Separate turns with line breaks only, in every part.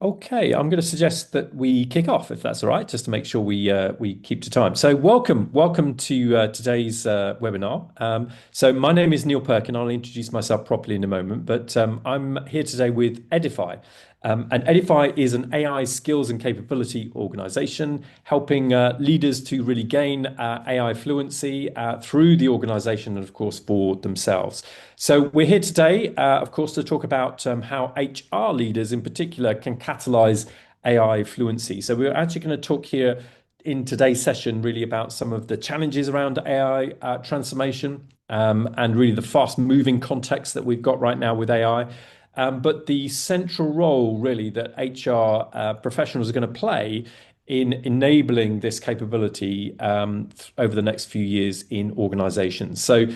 Okay, I'm going to suggest that we kick off, if that's all right, just to make sure we keep to time. So, welcome to today's webinar. So, my name is Neil Perkin. I'll introduce myself properly in a moment, but I'm here today with Edify. And Edify is an AI skills and capability organization helping leaders to really gain AI fluency through the organization and, of course, for themselves. So we're here today, of course, to talk about how HR leaders in particular can catalyze AI fluency. So we're actually going to talk here in today's session really about some of the challenges around AI transformation and really the fast moving context that we've got right now with AI. But the central role really that HR professionals are going to play in enabling this capability over the next few years in organizations. So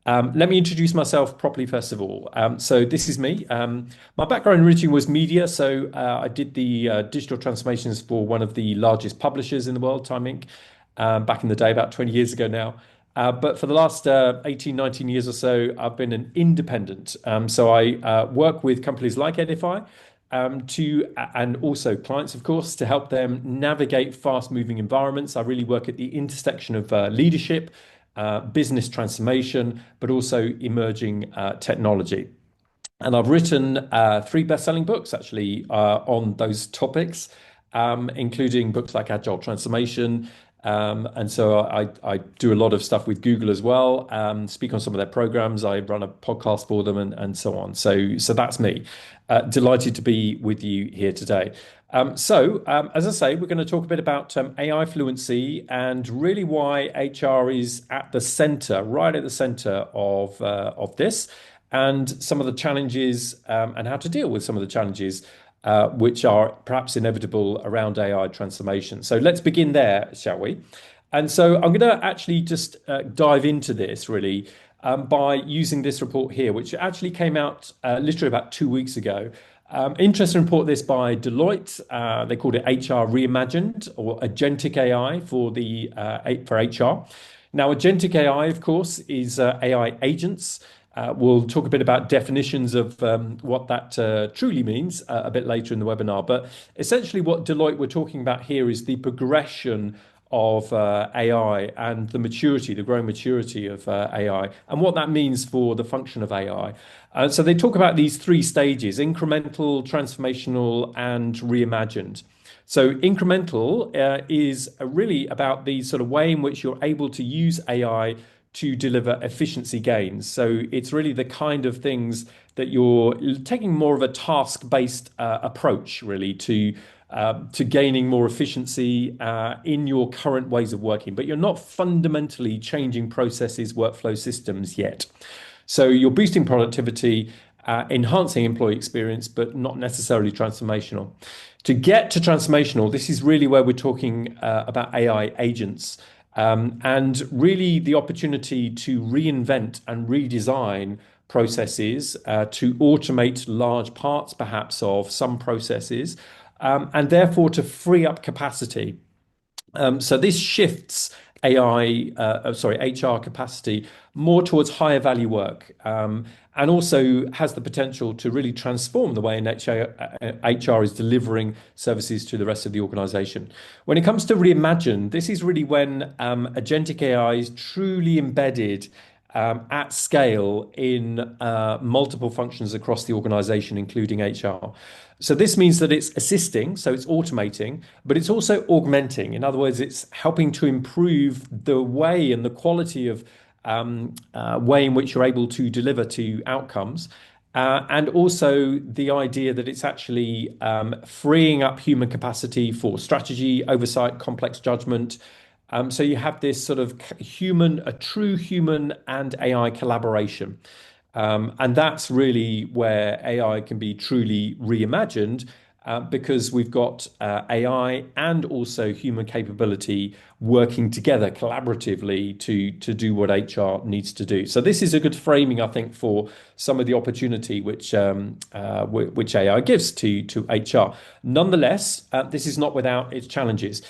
let me introduce myself properly first of all. So this is me. My background originally was media. So I did the digital transformations for one of the largest publishers in the world, Time Inc., back in the day, about 20 years ago now. But for the last 18, 19 years or so, I've been an independent. So I work with companies like Edify and also clients, of course, to help them navigate fast-moving environments. I really work at the intersection of leadership, business transformation, but also emerging technology. And I've written three best-selling books actually on those topics, including books like Agile Transformation. And so I do a lot of stuff with Google as well, speak on some of their programs. I run a podcast for them and so on. So that's me. Delighted to be with you here today. As I say, we're going to talk a bit about AI fluency and really why HR is at the center, right at the center of this, and some of the challenges and how to deal with some of the challenges which are perhaps inevitable around AI transformation. So let's begin there, shall we? And so I'm going to actually just dive into this really by using this report here, which actually came out literally about 2 weeks ago. Interesting report this by Deloitte. They called it HR Reimagined or Agentic AI for HR. Now, Agentic AI, of course, is AI agents. We'll talk a bit about definitions of what that truly means a bit later in the webinar. But essentially what Deloitte were talking about here is the progression of AI and the growing maturity of AI and what that means for the function of AI. So they talk about these three stages: incremental, transformational, and reimagined. So incremental is really about the sort of way in which you're able to use AI to deliver efficiency gains. So it's really the kind of things that you're taking more of a task-based approach really to gaining more efficiency in your current ways of working, but you're not fundamentally changing processes, workflow systems yet. So you're boosting productivity, enhancing employee experience, but not necessarily transformational. To get to transformational, this is really where we're talking about AI agents. And really the opportunity to reinvent and redesign processes, to automate large parts perhaps of some processes, and therefore to free up capacity. So this shifts HR capacity more towards higher value work, and also has the potential to really transform the way in HR is delivering services to the rest of the organization. When it comes to reimagine, this is really when agentic AI is truly embedded at scale in multiple functions across the organization, including HR. So this means that it's assisting, so it's automating, but it's also augmenting. In other words, it's helping to improve the way and the quality of way in which you're able to deliver to outcomes. And also the idea that it's actually freeing up human capacity for strategy, oversight, complex judgment. So you have this sort of a true human and AI collaboration. And that's really where AI can be truly reimagined because we've got AI and also human capability working together collaboratively to do what HR needs to do. So this is a good framing, I think, for some of the opportunity which AI gives to HR. Nonetheless, this is not without its challenges.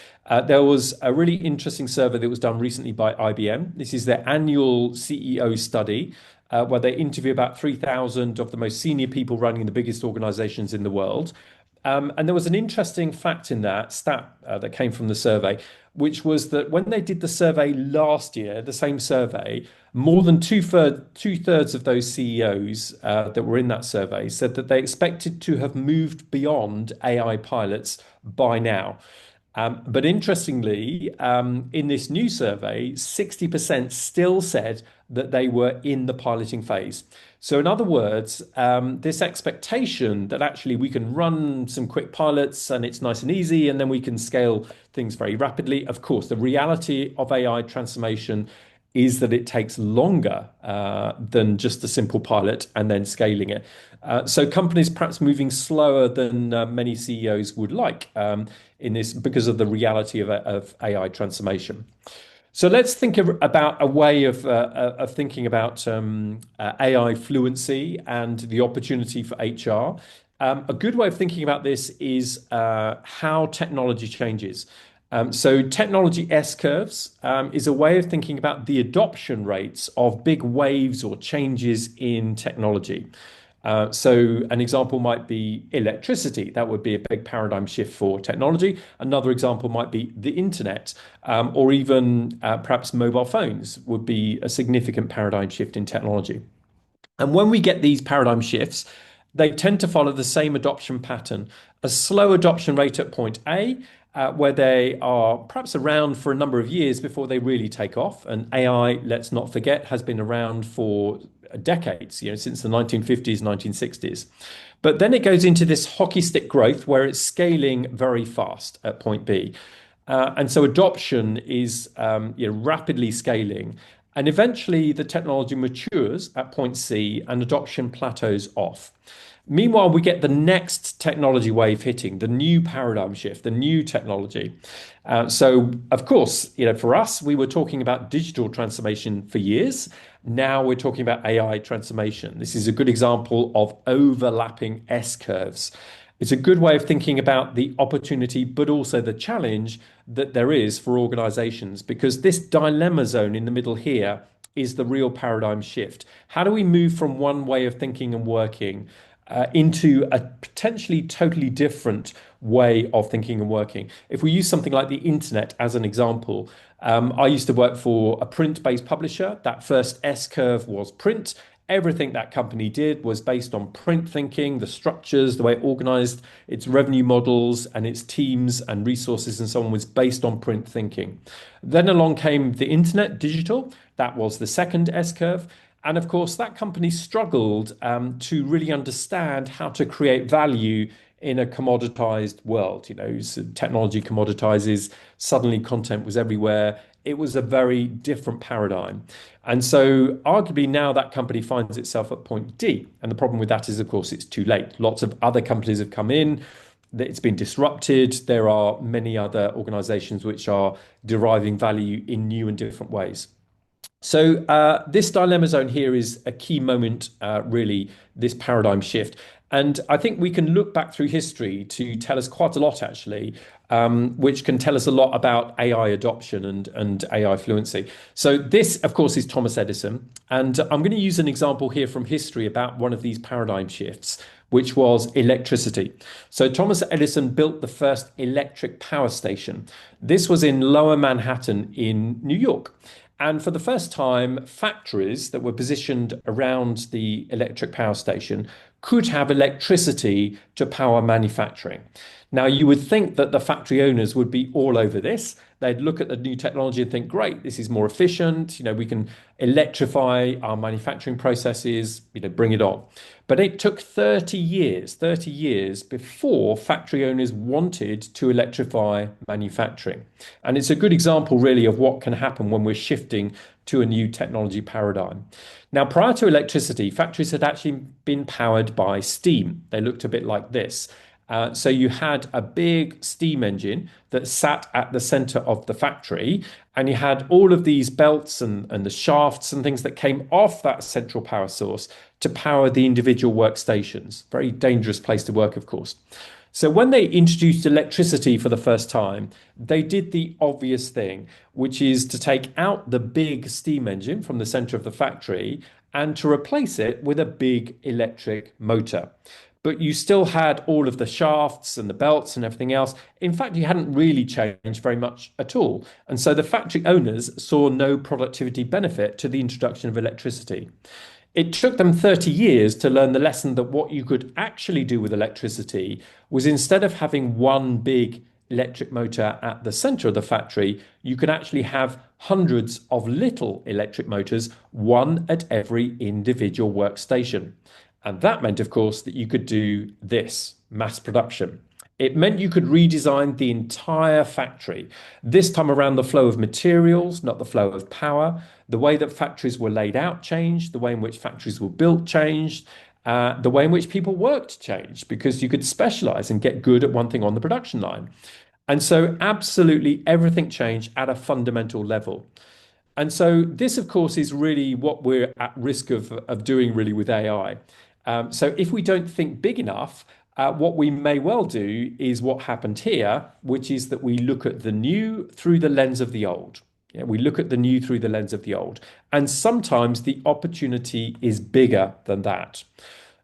There was a really interesting survey that was done recently by IBM. This is their annual CEO study, where they interview about 3,000 of the most senior people running the biggest organizations in the world. And there was an interesting fact in that stat that came from the survey, which was that when they did the survey last year, the same survey, more than two-thirds of those CEOs that were in that survey said that they expected to have moved beyond AI pilots by now. But interestingly, in this new survey, 60% still said that they were in the piloting phase. So, in other words, this expectation that actually we can run some quick pilots and it's nice and easy, and then we can scale things very rapidly. Of course, the reality of AI transformation is that it takes longer than just a simple pilot and then scaling it. So companies perhaps moving slower than many CEOs would like in this because of the reality of AI transformation. So let's think about a way of thinking about AI fluency and the opportunity for HR. A good way of thinking about this is how technology changes. So technology S curves is a way of thinking about the adoption rates of big waves or changes in technology. So an example might be electricity. That would be a big paradigm shift for technology. Another example might be the internet, or even perhaps mobile phones would be a significant paradigm shift in technology. And when we get these paradigm shifts, they tend to follow the same adoption pattern, a slow adoption rate at point A, where they are perhaps around for a number of years before they really take off. And AI, let's not forget, has been around for decades, since the 1950s, 1960s. But then it goes into this hockey stick growth where it's scaling very fast at point B. And so adoption is rapidly scaling. And eventually the technology matures at point C and adoption plateaus off. Meanwhile, we get the next technology wave hitting, the new paradigm shift, the new technology. So, of course, for us, we were talking about digital transformation for years. Now we're talking about AI transformation. This is a good example of overlapping S curves. It's a good way of thinking about the opportunity, but also the challenge that there is for organizations, because this dilemma zone in the middle here is the real paradigm shift. How do we move from one way of thinking and working into a potentially totally different way of thinking and working? If we use something like the internet as an example, I used to work for a print-based publisher. That first S curve was print. Everything that company did was based on print thinking, the structures, the way it organized its revenue models and its teams and resources and so on was based on print thinking. Then along came the internet, digital. That was the second S curve. And of course, that company struggled to really understand how to create value in a commoditized world. So technology commoditizes, suddenly content was everywhere. It was a very different paradigm. And so arguably now that company finds itself at point D. And the problem with that is, of course, it's too late. Lots of other companies have come in. It's been disrupted. There are many other organizations which are deriving value in new and different ways. So this dilemma zone here is a key moment, really, this paradigm shift. And I think we can look back through history to tell us quite a lot, actually, which can tell us a lot about AI adoption and AI fluency. So this, of course, is Thomas Edison. And I'm going to use an example here from history about one of these paradigm shifts, which was electricity. So Thomas Edison built the first electric power station. This was in Lower Manhattan in New York. And for the first time, factories that were positioned around the electric power station could have electricity to power manufacturing. Now, you would think that the factory owners would be all over this. They'd look at the new technology and think, great, this is more efficient. We can electrify our manufacturing processes, bring it on. But it took 30 years before factory owners wanted to electrify manufacturing. And it's a good example, really, of what can happen when we're shifting to a new technology paradigm. Now, prior to electricity, factories had actually been powered by steam. They looked a bit like this. So you had a big steam engine that sat at the center of the factory, and you had all of these belts and the shafts and things that came off that central power source to power the individual workstations. Very dangerous place to work, of course. So when they introduced electricity for the first time, they did the obvious thing, which is to take out the big steam engine from the center of the factory and to replace it with a big electric motor. but you still had all of the shafts and the belts and everything else. In fact, you hadn't really changed very much at all. And so the factory owners saw no productivity benefit to the introduction of electricity. It took them 30 years to learn the lesson that what you could actually do with electricity was, instead of having one big electric motor at the center of the factory, you could actually have hundreds of little electric motors, one at every individual workstation. And that meant, of course, that you could do this mass production. It meant you could redesign the entire factory. This time around, the flow of materials, not the flow of power. The way that factories were laid out changed. The way in which factories were built changed. The way in which people worked changed, because you could specialize and get good at one thing on the production line. And so, absolutely everything changed at a fundamental level. And so this, of course, is really what we're at risk of doing really with AI. So if we don't think big enough, what we may well do is what happened here, which is that we look at the new through the lens of the old. Yeah, we look at the new through the lens of the old. And sometimes the opportunity is bigger than that.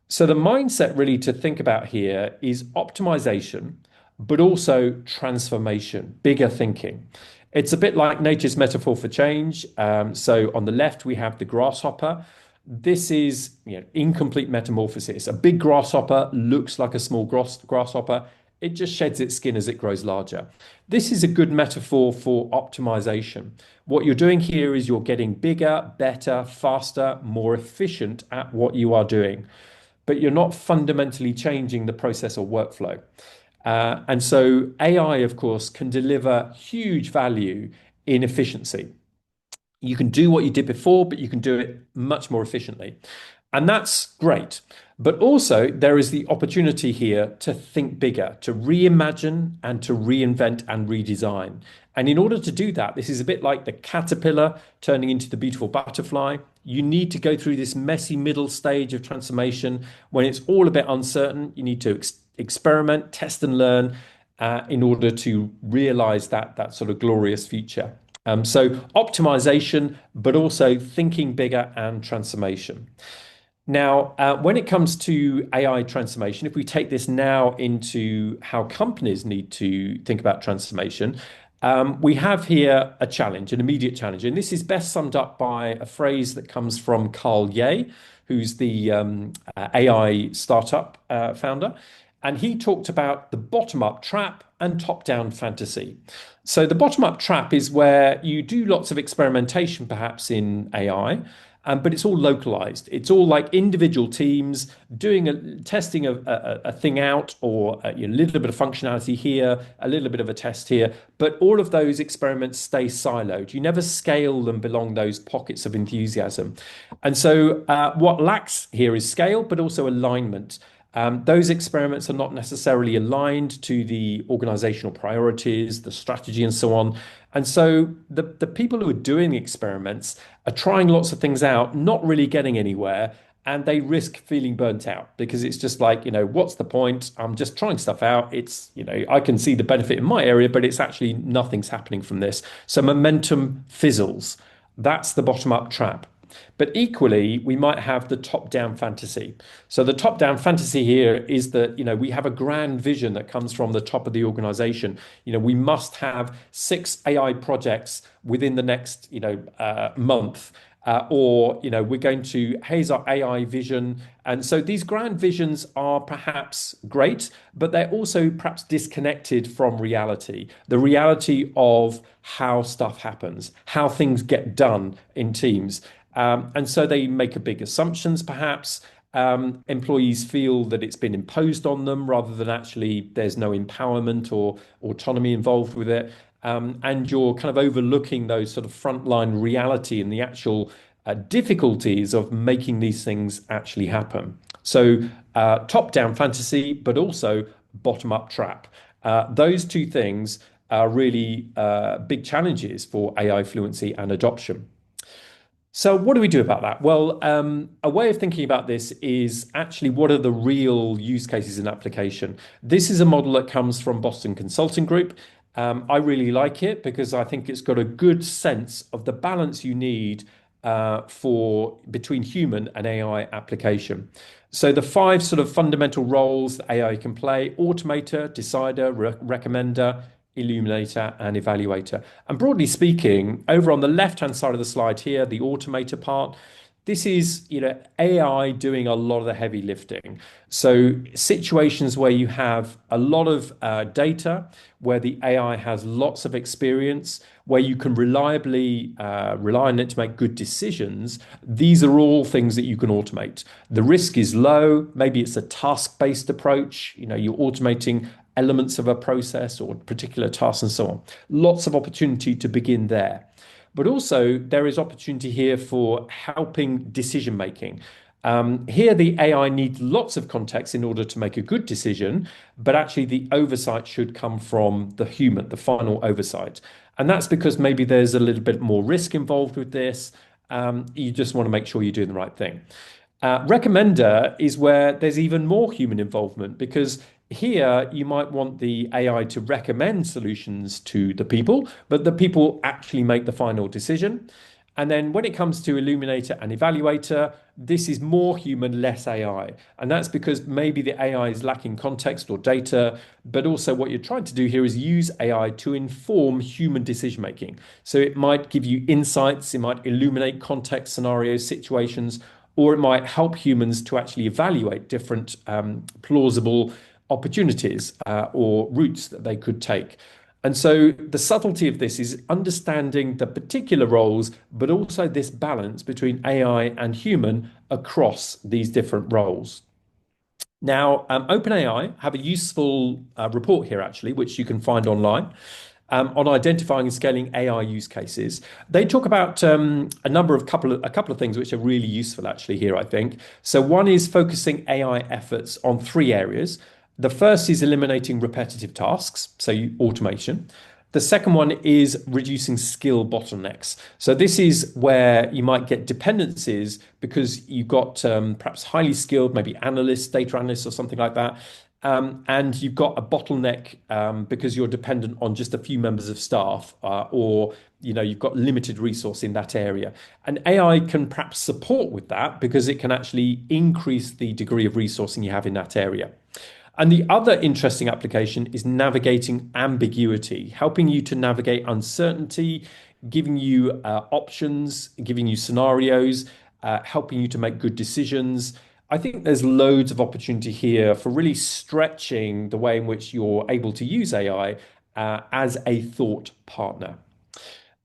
So the mindset really to think about here is optimization, but also transformation, bigger thinking. It's a bit like nature's metaphor for change. So on the left, we have the grasshopper. This is, incomplete metamorphosis. A big grasshopper looks like a small grasshopper. It just sheds its skin as it grows larger. This is a good metaphor for optimization. What you're doing here is you're getting bigger, better, faster, more efficient at what you are doing, but you're not fundamentally changing the process or workflow. And so AI, of course, can deliver huge value in efficiency. You can do what you did before, but you can do it much more efficiently. And that's great. But also, there is the opportunity here to think bigger, to reimagine and to reinvent and redesign. And in order to do that, this is a bit like the caterpillar turning into the beautiful butterfly. You need to go through this messy middle stage of transformation when it's all a bit uncertain. You need to experiment, test and learn in order to realize that sort of glorious future. So optimization, but also thinking bigger and transformation. Now, when it comes to AI transformation, if we take this now into how companies need to think about transformation, we have here a challenge, an immediate challenge. And this is best summed up by a phrase that comes from Carl Ye, who's the AI startup founder. And he talked about the bottom-up trap and top-down fantasy. So the bottom-up trap is where you do lots of experimentation, perhaps in AI, but it's all localized. It's all like individual teams testing a thing out, or a little bit of functionality here, a little bit of a test here. But all of those experiments stay siloed. You never scale them along those pockets of enthusiasm. And so what lacks here is scale, but also alignment. Those experiments are not necessarily aligned to the organizational priorities, the strategy, and so on. And so the people who are doing the experiments are trying lots of things out, not really getting anywhere, and they risk feeling burnt out because it's just like, what's the point? I'm just trying stuff out. It's, I can see the benefit in my area, but it's actually nothing's happening from this. So momentum fizzles. That's the bottom-up trap. But equally, we might have the top-down fantasy. So the top-down fantasy here is that, we have a grand vision that comes from the top of the organization. We must have 6 AI projects within the next, month. We're going to, here's our AI vision. And so these grand visions are perhaps great, but they're also perhaps disconnected from reality, the reality of how stuff happens, how things get done in teams. And so they make a big assumptions, perhaps. Employees feel that it's been imposed on them rather than actually there's no empowerment or autonomy involved with it. And you're kind of overlooking those sort of frontline reality and the actual difficulties of making these things actually happen. So top-down fantasy, but also bottom-up trap. Those two things are really big challenges for AI fluency and adoption. So what do we do about that? Well, a way of thinking about this is actually what are the real use cases in application? This is a model that comes from Boston Consulting Group. I really like it because I think it's got a good sense of the balance you need between human and AI application. So the five sort of fundamental roles that AI can play: automator, decider, recommender, illuminator, and evaluator. And broadly speaking, over on the left-hand side of the slide here, the automator part, this is, AI doing a lot of the heavy lifting. So situations where you have a lot of data, where the AI has lots of experience, where you can reliably rely on it to make good decisions, these are all things that you can automate. The risk is low. Maybe it's a task-based approach. You're automating elements of a process or particular tasks and so on. Lots of opportunity to begin there. But also, there is opportunity here for helping decision making. Here, the AI needs lots of context in order to make a good decision, but actually, the oversight should come from the human, the final oversight. And that's because maybe there's a little bit more risk involved with this. You just want to make sure you're doing the right thing. Recommender is where there's even more human involvement because here you might want the AI to recommend solutions to the people, but the people actually make the final decision. And then when it comes to illuminator and evaluator, this is more human, less AI. And that's because maybe the AI is lacking context or data, but also what you're trying to do here is use AI to inform human decision making. So it might give you insights, it might illuminate context, scenarios, situations, or it might help humans to actually evaluate different plausible opportunities or routes that they could take. And so the subtlety of this is understanding the particular roles, but also this balance between AI and human across these different roles. Now, OpenAI have a useful report here, actually, which you can find online. On identifying and scaling AI use cases, they talk about a couple of things which are really useful actually here, I think. So one is focusing AI efforts on three areas. The first is eliminating repetitive tasks, so automation. The second one is reducing skill bottlenecks. So this is where you might get dependencies because you've got perhaps highly skilled, maybe analysts, data analysts, or something like that. And you've got a bottleneck because you're dependent on just a few members of staff, or you've got limited resource in that area. And AI can perhaps support with that because it can actually increase the degree of resourcing you have in that area. And the other interesting application is navigating ambiguity, helping you to navigate uncertainty, giving you options, giving you scenarios, helping you to make good decisions. I think there's loads of opportunity here for really stretching the way in which you're able to use AI as a thought partner.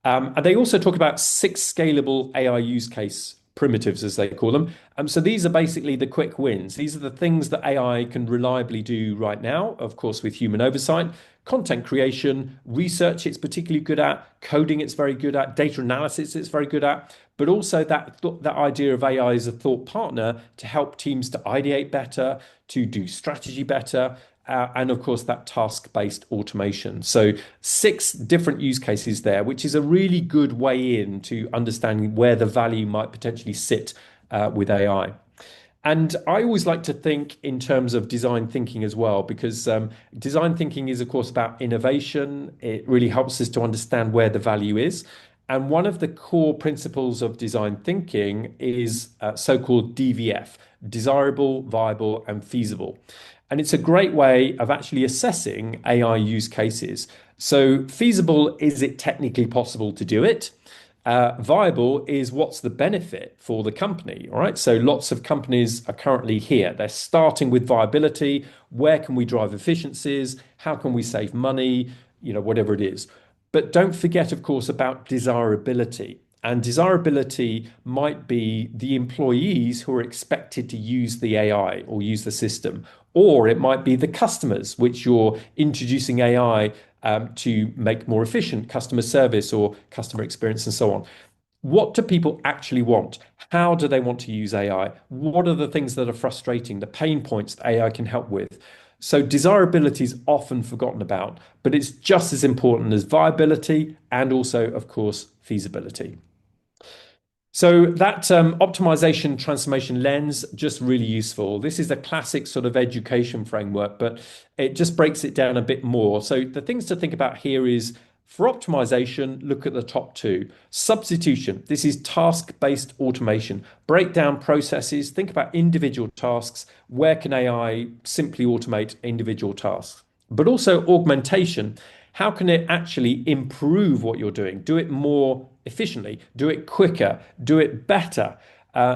And they also talk about 6 scalable AI use case primitives, as they call them. So these are basically the quick wins. These are the things that AI can reliably do right now, of course, with human oversight. Content creation, research it's particularly good at, coding it's very good at, data analysis it's very good at, but also that idea of AI as a thought partner to help teams to ideate better, to do strategy better, and of course that task-based automation. So 6 different use cases there, which is a really good way in to understanding where the value might potentially sit with AI. And I always like to think in terms of design thinking as well, because design thinking is, of course, about innovation. It really helps us to understand where the value is. And one of the core principles of design thinking is so-called DVF, desirable, viable, and feasible. And it's a great way of actually assessing AI use cases. So feasible, is it technically possible to do it? Viable is what's the benefit for the company, all right? So lots of companies are currently here. They're starting with viability. Where can we drive efficiencies? How can we save money? Whatever it is. But don't forget, of course, about desirability. And desirability might be the employees who are expected to use the AI or use the system, or it might be the customers, which you're introducing AI to make more efficient customer service or customer experience and so on. What do people actually want? How do they want to use AI? What are the things that are frustrating, the pain points that AI can help with? So desirability is often forgotten about, but it's just as important as viability and also, of course, feasibility. So that optimization transformation lens, just really useful. This is a classic sort of education framework, but it just breaks it down a bit more. So the things to think about here is For optimization, look at the top two. Substitution. This is task-based automation. Break down processes. Think about individual tasks. Where can AI simply automate individual tasks? But also augmentation. How can it actually improve what you're doing? Do it more efficiently, do it quicker, do it better.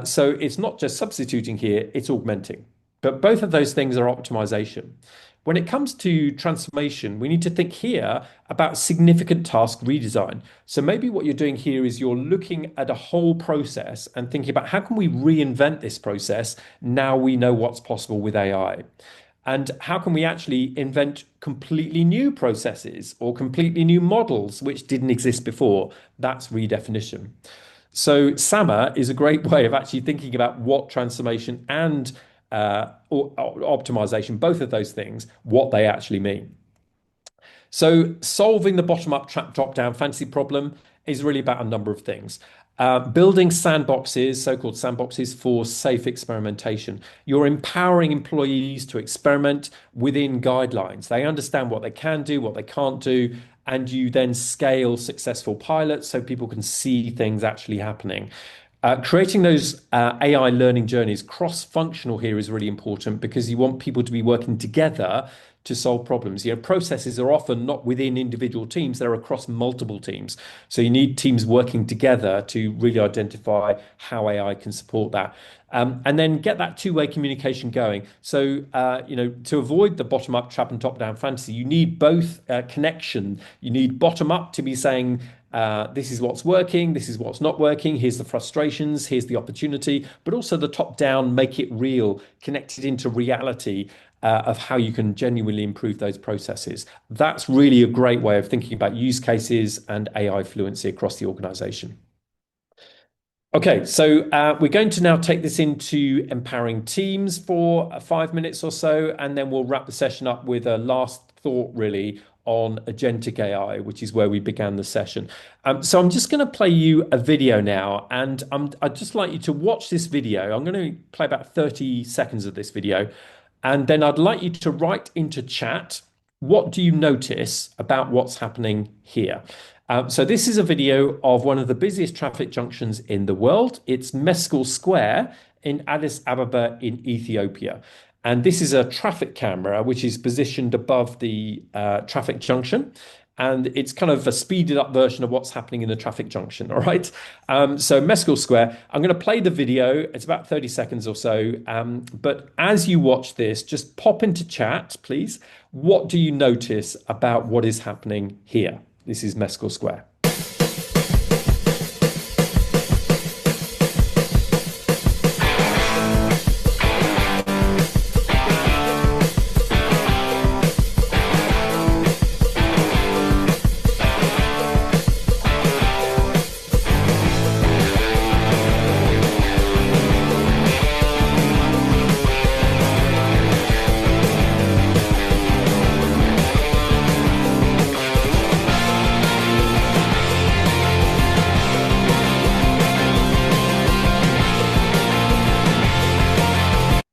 So it's not just substituting here, it's augmenting. But both of those things are optimization. When it comes to transformation, we need to think here about significant task redesign. So maybe what you're doing here is you're looking at a whole process and thinking about how can we reinvent this process now we know what's possible with AI. And how can we actually invent completely new processes or completely new models which didn't exist before? That's redefinition. So SAMA is a great way of actually thinking about what transformation and or optimization, both of those things, what they actually mean. So solving the bottom-up trap drop-down fantasy problem is really about a number of things. Building sandboxes, so-called sandboxes for safe experimentation. You're empowering employees to experiment within guidelines. They understand what they can do, what they can't do, and you then scale successful pilots so people can see things actually happening. Creating those AI learning journeys, cross-functional here is really important because you want people to be working together to solve problems. You know, processes are often not within individual teams, they're across multiple teams. So you need teams working together to really identify how AI can support that. And then get that two-way communication going. So, to avoid the bottom-up trap and top-down fantasy, you need both connection. You need bottom-up to be saying, this is what's working, this is what's not working, here's the frustrations, here's the opportunity, but also the top-down, make it real, connect it into reality of how you can genuinely improve those processes. That's really a great way of thinking about use cases and AI fluency across the organization. Okay, so we're going to now take this into empowering teams for 5 minutes or so, and then we'll wrap the session up with a last thought really on agentic AI, which is where we began the session. So I'm just going to play you a video now, and I'd just like you to watch this video. I'm going to play about 30 seconds of this video, and then I'd like you to write into chat, what do you notice about what's happening here? So this is a video of one of the busiest traffic junctions in the world. It's Meskel Square in Addis Ababa in Ethiopia. And this is a traffic camera which is positioned above the traffic junction. And it's kind of a speeded up version of what's happening in the traffic junction. All right. So Meskel Square, I'm going to play the video. It's about 30 seconds or so. But as you watch this, just pop into chat, please. What do you notice about what is happening here? This is Meskel Square.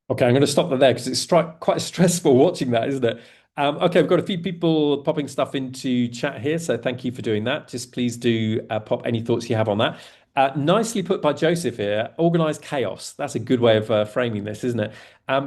Okay, I'm going to stop there because it's quite stressful watching that, isn't it? Okay, we've got a few people popping stuff into chat here, so thank you for doing that. Just please do pop any thoughts you have on that. Nicely put by Joseph here. Organized chaos. That's a good way of framing this, isn't it?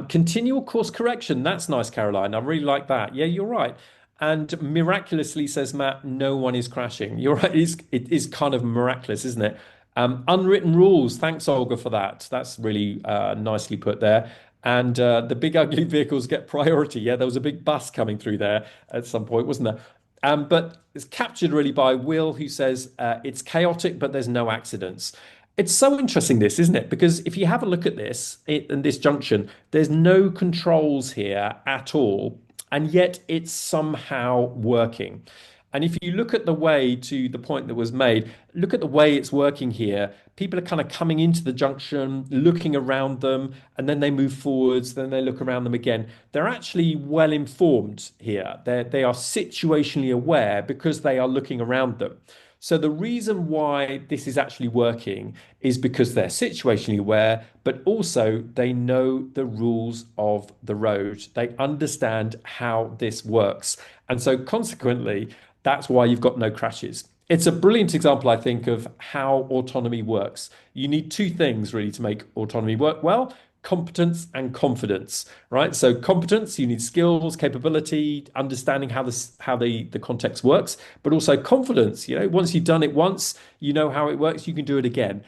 Continual course correction. That's nice, Caroline. I really like that. Yeah, you're right. And miraculously, says Matt, no one is crashing. You're right. It is kind of miraculous, isn't it? Unwritten rules. Thanks, Olga, for that. That's really nicely put there. And the big ugly vehicles get priority. Yeah, there was a big bus coming through there at some point, wasn't there? But it's captured really by Will, who says it's chaotic, but there's no accidents. It's so interesting, this, isn't it? Because if you have a look at this in this junction, there's no controls here at all, and yet it's somehow working. And if you look at the way, to the point that was made, look at the way it's working here. People are kind of coming into the junction, looking around them, and then they move forwards, then they look around them again. They're actually well informed here. They are situationally aware because they are looking around them. So the reason why this is actually working is because they're situationally aware, but also they know the rules of the road. They understand how this works. And so consequently, That's why you've got no crashes. It's a brilliant example, I think, of how autonomy works. You need two things really to make autonomy work well: competence and confidence, right? So competence, you need skills, capability, understanding how the context works, but also confidence. Once you've done it once, you know how it works, you can do it again.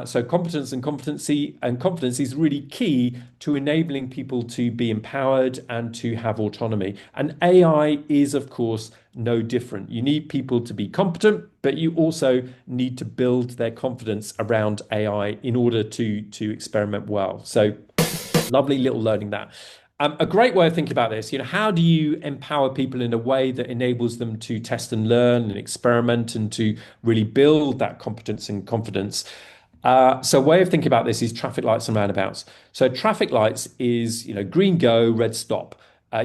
So competence and competency and confidence is really key to enabling people to be empowered and to have autonomy. And AI is, of course, no different. You need people to be competent, but you also need to build their confidence around AI in order to experiment well. So lovely little learning that. A great way of thinking about this, how do you empower people in a way that enables them to test and learn and experiment and to really build that competence and confidence? So a way of thinking about this is traffic lights and roundabouts. So traffic lights is, green go, red stop.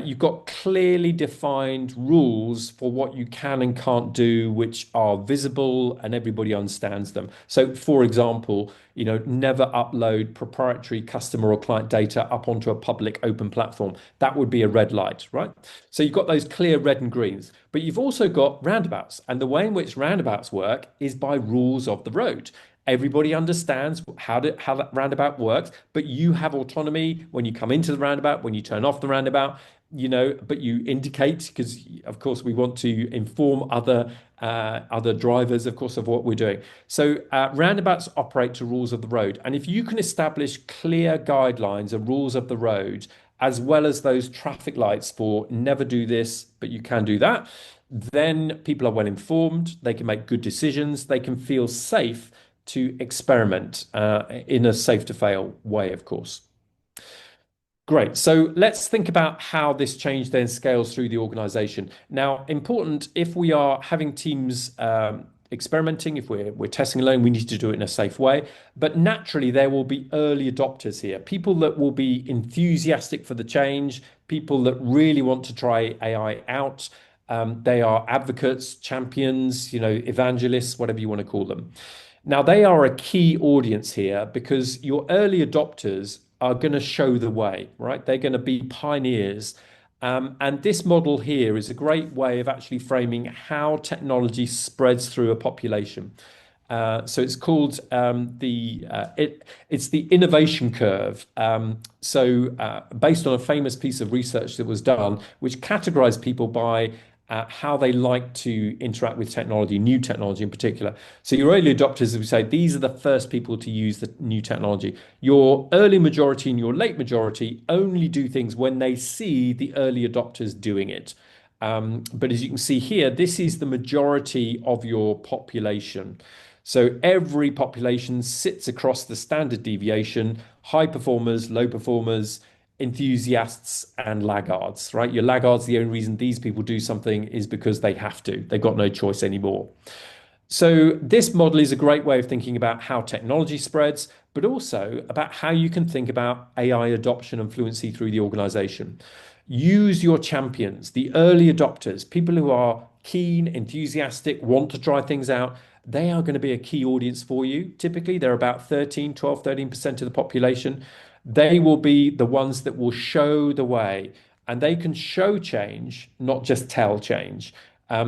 You've got clearly defined rules for what you can and can't do, which are visible and everybody understands them. So, for example, never upload proprietary customer or client data up onto a public open platform. That would be a red light, right? So you've got those clear red and greens, but you've also got roundabouts. And the way in which roundabouts work is by rules of the road. Everybody understands how that roundabout works, but you have autonomy when you come into the roundabout, when you turn off the roundabout, but you indicate, because of course we want to inform other drivers, of course, of what we're doing. So roundabouts operate to rules of the road, and if you can establish clear guidelines and rules of the road, as well as those traffic lights for never do this, but you can do that, then people are well informed. They can make good decisions. They can feel safe to experiment in a safe to fail way, of course. Great. So let's think about how this change then scales through the organization. Now, important, if we are having teams experimenting, if we're testing alone, we need to do it in a safe way. But naturally, there will be early adopters here, people that will be enthusiastic for the change, people that really want to try AI out. They are advocates, champions, evangelists, whatever you want to call them. Now, they are a key audience here because your early adopters are going to show the way, right? They're going to be pioneers. And this model here is a great way of actually framing how technology spreads through a population. So it's called it's the innovation curve. Based on a famous piece of research that was done, which categorized people by how they like to interact with technology, new technology in particular. So your early adopters, as we say, these are the first people to use the new technology. Your early majority and your late majority only do things when they see the early adopters doing it. But as you can see here, this is the majority of your population. So every population sits across the standard deviation: high performers, low performers, enthusiasts, and laggards, right? Your laggards, the only reason these people do something is because they have to. They've got no choice anymore. So this model is a great way of thinking about how technology spreads, but also about how you can think about AI adoption and fluency through the organization. Use your champions, the early adopters, people who are keen, enthusiastic, want to try things out. They are going to be a key audience for you. Typically, they're about 13% of the population. They will be the ones that will show the way, and they can show change, not just tell change.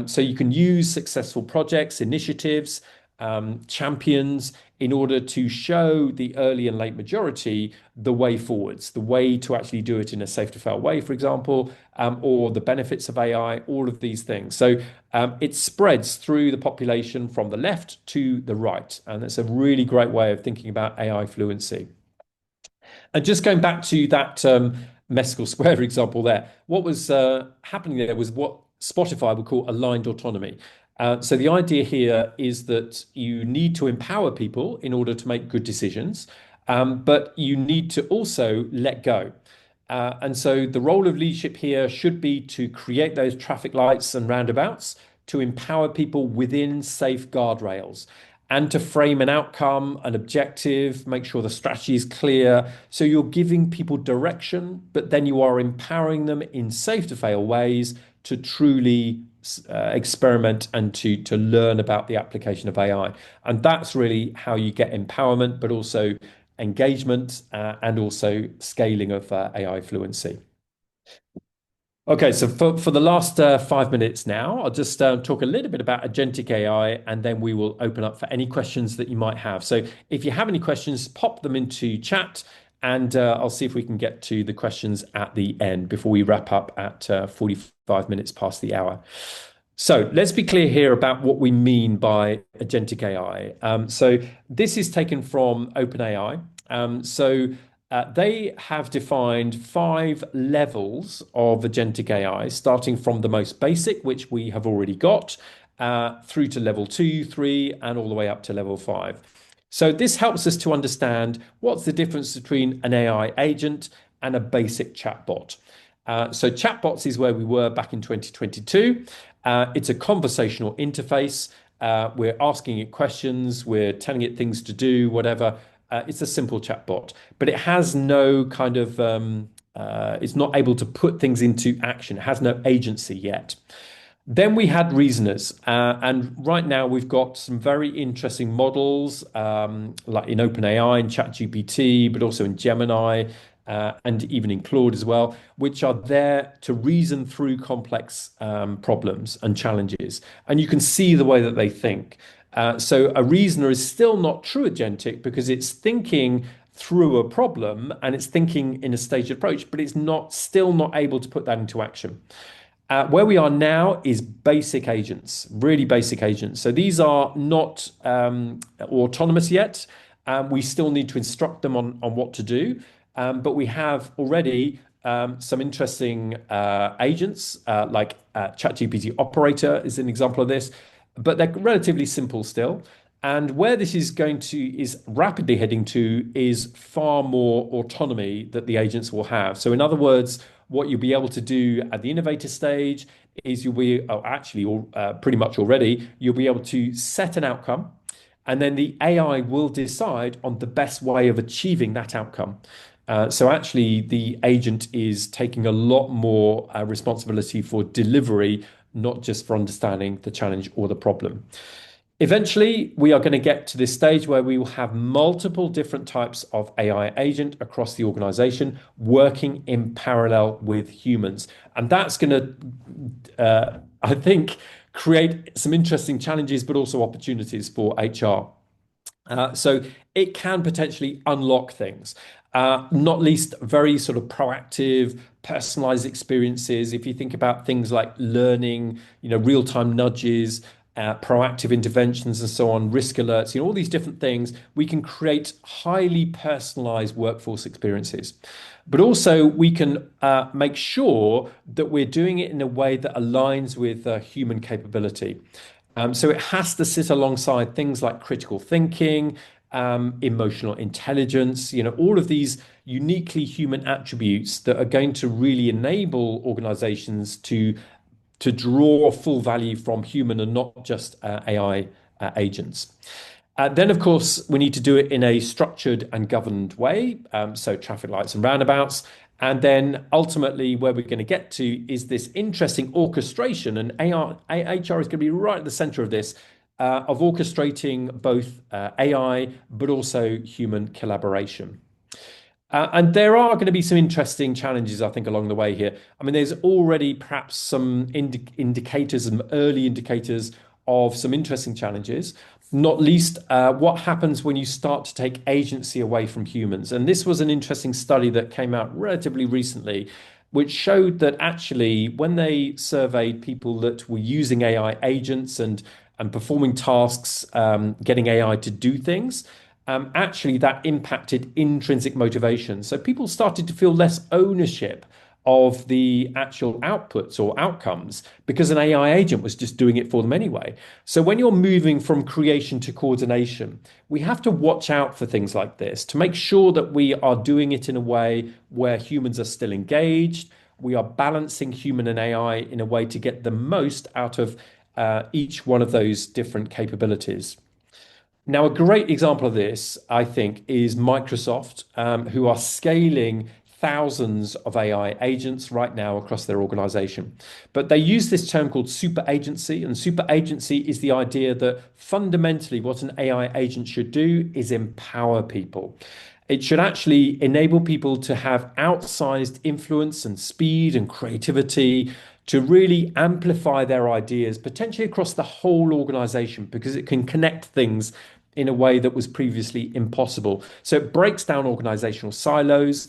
So you can use successful projects, initiatives, champions in order to show the early and late majority the way forwards, the way to actually do it in a safe to fail way, for example, or the benefits of AI, all of these things. So it spreads through the population from the left to the right. And that's a really great way of thinking about AI fluency. And just going back to that Mescal Square example there, what was happening there was what Spotify would call aligned autonomy. So the idea here is that you need to empower people in order to make good decisions, but you need to also let go. And so the role of leadership here should be to create those traffic lights and roundabouts, to empower people within safe guardrails, and to frame an outcome, an objective, make sure the strategy is clear. So you're giving people direction, but then you are empowering them in safe to fail ways to truly experiment and to learn about the application of AI. And that's really how you get empowerment, but also engagement and also scaling of AI fluency. Okay, so for the last 5 minutes now, I'll just talk a little bit about agentic AI, and then we will open up for any questions that you might have. So if you have any questions, pop them into chat, and I'll see if we can get to the questions at the end before we wrap up at 45 minutes past the hour. So let's be clear here about what we mean by agentic AI. So this is taken from OpenAI. They have defined 5 levels of agentic AI, starting from the most basic, which we have already got, through to level 2, 3, and all the way up to level 5. So this helps us to understand what's the difference between an AI agent and a basic chatbot. So chatbots is where we were back in 2022. It's a conversational interface. We're asking it questions, we're telling it things to do, whatever. It's a simple chatbot, but it has no kind of, it's not able to put things into action. It has no agency yet. Then we had reasoners, and right now we've got some very interesting models, like in OpenAI and ChatGPT, but also in Gemini, and even in Claude as well, which are there to reason through complex problems and challenges. And you can see the way that they think. So a reasoner is still not true agentic because it's thinking through a problem and it's thinking in a staged approach, but it's not still not able to put that into action. Where we are now is basic agents, really basic agents. So these are not autonomous yet. We still need to instruct them on what to do. But we have already some interesting agents, like ChatGPT Operator is an example of this, but they're relatively simple still. And where this is rapidly heading to is far more autonomy that the agents will have. So in other words, what you'll be able to do at the innovator stage is pretty much already, you'll be able to set an outcome, and then the AI will decide on the best way of achieving that outcome. So actually, the agent is taking a lot more responsibility for delivery, not just for understanding the challenge or the problem. Eventually, we are going to get to this stage where we will have multiple different types of AI agent across the organization working in parallel with humans. And that's going to, I think, create some interesting challenges, but also opportunities for HR. So it can potentially unlock things, not least very sort of proactive, personalized experiences. If you think about things like learning, real-time nudges, proactive interventions and so on, risk alerts, all these different things, we can create highly personalized workforce experiences. But also we can make sure that we're doing it in a way that aligns with human capability. So it has to sit alongside things like critical thinking, emotional intelligence, all of these uniquely human attributes that are going to really enable organizations to draw full value from human and not just AI agents. Then, of course, we need to do it in a structured and governed way, so traffic lights and roundabouts. And then ultimately, where we're going to get to is this interesting orchestration, and HR is going to be right at the center of this, of orchestrating both AI but also human collaboration. And there are going to be some interesting challenges, I think, along the way here. I mean, there's already perhaps some indicators and early indicators of some interesting challenges, not least what happens when you start to take agency away from humans. And this was an interesting study that came out relatively recently, which showed that actually when they surveyed people that were using AI agents and performing tasks, getting AI to do things, actually that impacted intrinsic motivation. So people started to feel less ownership of the actual outputs or outcomes because an AI agent was just doing it for them anyway. So when you're moving from creation to coordination, we have to watch out for things like this to make sure that we are doing it in a way where humans are still engaged. We are balancing human and AI in a way to get the most out of each one of those different capabilities. Now, a great example of this, I think, is Microsoft, who are scaling thousands of AI agents right now across their organization. But they use this term called super agency, and super agency is the idea that fundamentally what an AI agent should do is empower people. It should actually enable people to have outsized influence and speed and creativity to really amplify their ideas, potentially across the whole organization, because it can connect things in a way that was previously impossible. So it breaks down organizational silos.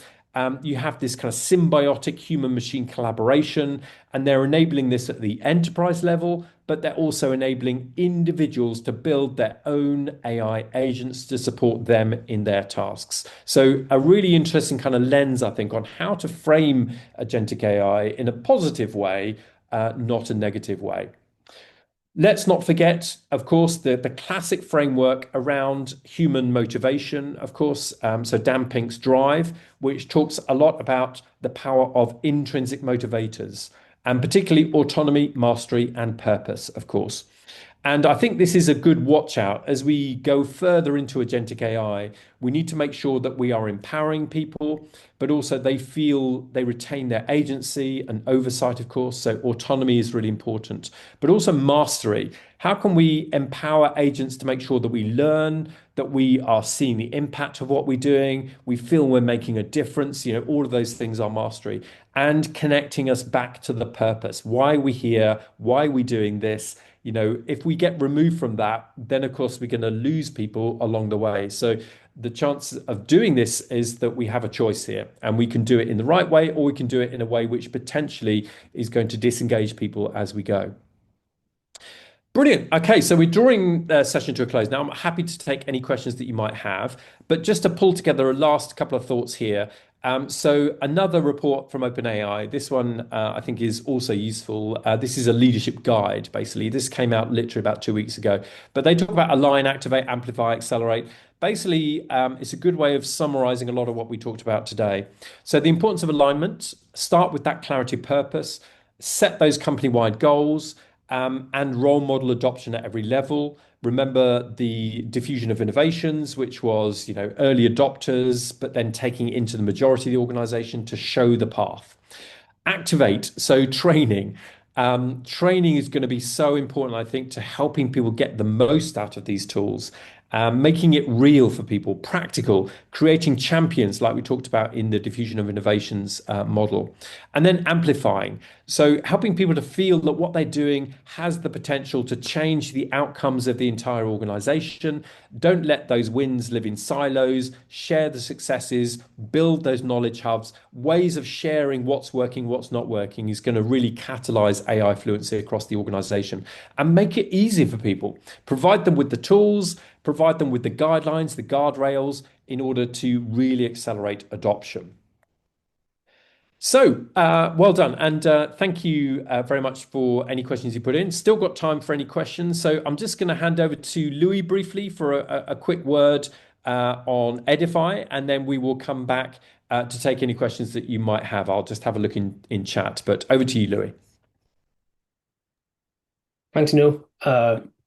You have this kind of symbiotic human machine collaboration, and they're enabling this at the enterprise level, but they're also enabling individuals to build their own AI agents to support them in their tasks. So, a really interesting kind of lens, I think, on how to frame agentic AI in a positive way, not a negative way. Let's not forget, of course, the classic framework around human motivation, of course. So Dan Pink's Drive, which talks a lot about the power of intrinsic motivators, and particularly autonomy, mastery, and purpose, of course. And I think this is a good watch out as we go further into agentic AI. We need to make sure that we are empowering people, but also they feel they retain their agency and oversight, of course. So autonomy is really important, but also mastery. How can we empower agents to make sure that we learn, that we are seeing the impact of what we're doing, we feel we're making a difference? All of those things are mastery, and connecting us back to the purpose. Why are we here? Why are we doing this? If we get removed from that, then of course we're going to lose people along the way. So the chance of doing this is that we have a choice here, and we can do it in the right way, or we can do it in a way which potentially is going to disengage people as we go. Brilliant. Okay, so we're drawing the session to a close. Now, I'm happy to take any questions that you might have, but just to pull together a last couple of thoughts here. So another report from OpenAI, this one I think is also useful. This is a leadership guide, basically. This came out literally about 2 weeks ago, but they talk about align, activate, amplify, accelerate. Basically, it's a good way of summarizing a lot of what we talked about today. So the importance of alignment, start with that clarity of purpose, set those company-wide goals, and role model adoption at every level. Remember the diffusion of innovations, which was, early adopters, but then taking it into the majority of the organization to show the path. Activate, so training. Training is going to be so important, I think, to helping people get the most out of these tools, making it real for people, practical, creating champions like we talked about in the diffusion of innovations model, and then amplifying. So helping people to feel that what they're doing has the potential to change the outcomes of the entire organization. Don't let those wins live in silos, share the successes, build those knowledge hubs. Ways of sharing what's working, what's not working is going to really catalyze AI fluency across the organization and make it easy for people. Provide them with the tools, provide them with the guidelines, the guardrails in order to really accelerate adoption. So well done. And thank you very much for any questions you put in. Still got time for any questions. So I'm just going to hand over to Louis briefly for a quick word on Edify, and then we will come back to take any questions that you might have. I'll just have a look in chat, but over to you, Louis.
Thanks, Neil.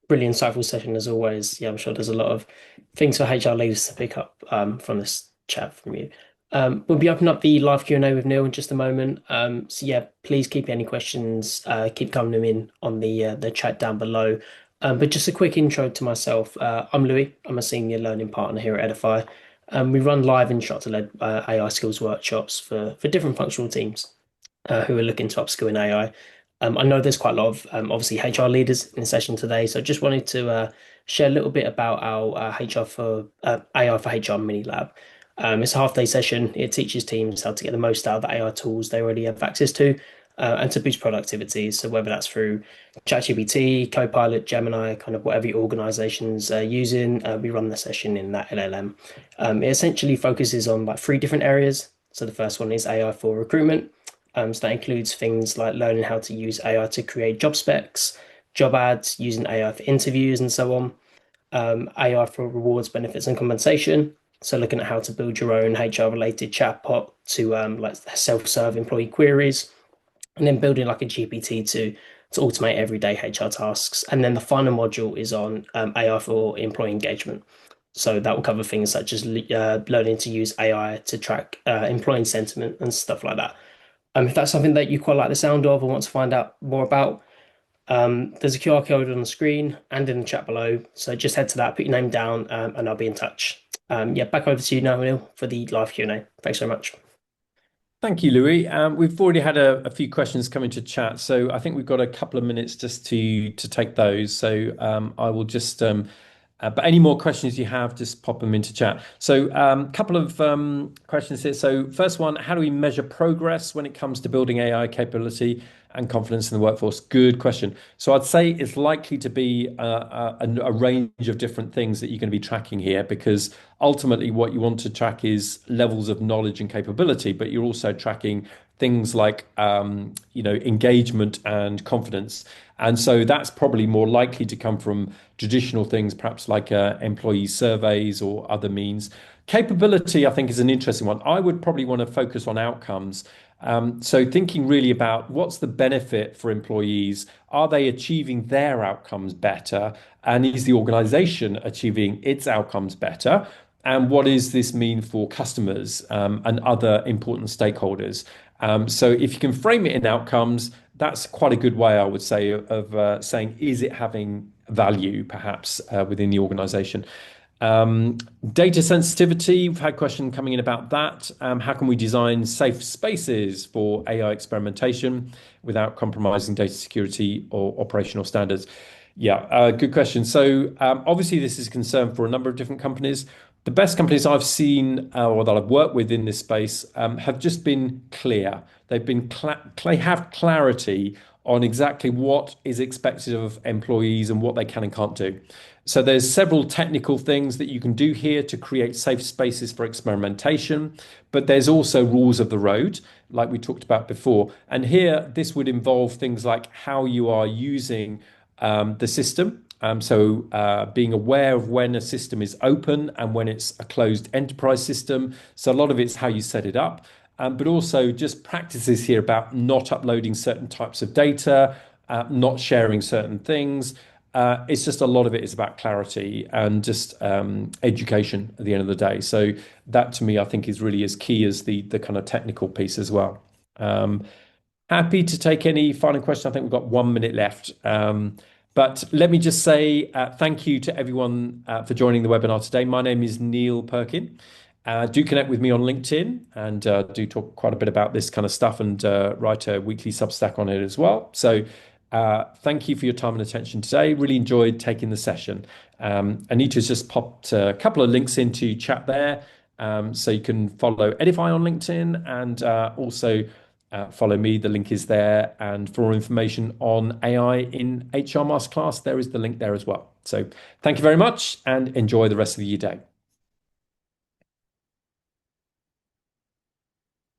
Really insightful session as always. Yeah, I'm sure there's a lot of things for HR leaders to pick up from this chat from you. We'll be opening up the live Q&A with Neil in just a moment. So yeah, please keep any questions, keep coming them in on the chat down below. But just a quick intro to myself. I'm Louis. I'm a senior learning partner here at Edify. We run live instructor-led AI skills workshops for different functional teams who are looking to upskill in AI. I know there's quite a lot of obviously HR leaders in the session today, so just wanted to share a little bit about our HR for AI for HR mini lab. It's a half-day session. It teaches teams how to get the most out of the AI tools they already have access to, and to boost productivity. So whether that's through ChatGPT, Copilot, Gemini, kind of whatever your organization's using, we run the session in that LLM. It essentially focuses on like three different areas. So the first one is AI for recruitment. So that includes things like learning how to use AI to create job specs, job ads, using AI for interviews, and so on. AI for rewards, benefits, and compensation. So looking at how to build your own HR-related chatbot to like self-serve employee queries, and then building like a GPT to automate everyday HR tasks. And then the final module is on AI for employee engagement. So that will cover things such as learning to use AI to track employee sentiment and stuff like that. If that's something that you quite like the sound of or want to find out more about, there's a QR code on the screen and in the chat below. So just head to that, put your name down, and I'll be in touch. Yeah, back over to you now, Neil, for the live Q&A. Thanks so much.
Thank you, Louis. We've already had a few questions come into chat, so I think we've got a couple of minutes just to take those. So I will just, but any more questions you have, just pop them into chat. So a couple of questions here. So first one, how do we measure progress when it comes to building AI capability and confidence in the workforce? Good question. So I'd say it's likely to be a range of different things that you're going to be tracking here, because ultimately what you want to track is levels of knowledge and capability, but you're also tracking things like engagement and confidence. And so that's probably more likely to come from traditional things, perhaps like employee surveys or other means. Capability, I think, is an interesting one. I would probably want to focus on outcomes. So thinking really about what's the benefit for employees? Are they achieving their outcomes better? And is the organization achieving its outcomes better? And what does this mean for customers and other important stakeholders? So if you can frame it in outcomes, that's quite a good way, I would say, of saying, is it having value perhaps within the organization? Data sensitivity, we've had a question coming in about that. How can we design safe spaces for AI experimentation without compromising data security or operational standards? Yeah, good question. So obviously this is a concern for a number of different companies. The best companies I've seen or that I've worked with in this space have just been clear. They have clarity on exactly what is expected of employees and what they can and can't do. So there's several technical things that you can do here to create safe spaces for experimentation, but there's also rules of the road, like we talked about before. And here, this would involve things like how you are using the system. Being aware of when a system is open and when it's a closed enterprise system. So a lot of it's how you set it up, but also just practices here about not uploading certain types of data, not sharing certain things. It's just a lot of it is about clarity and just education at the end of the day. So that to me, I think is really as key as the kind of technical piece as well. Happy to take any final question. I think we've got 1 minute left. But let me just say thank you to everyone for joining the webinar today. My name is Neil Perkin. Do connect with me on LinkedIn and do talk quite a bit about this kind of stuff and write a weekly Substack on it as well. So thank you for your time and attention today. Really enjoyed taking the session. Anita's just popped a couple of links into chat there. So you can follow Edify on LinkedIn and also follow me. The link is there. And for more information on AI in HR Masterclass, there is the link there as well. So thank you very much and enjoy the rest of your day.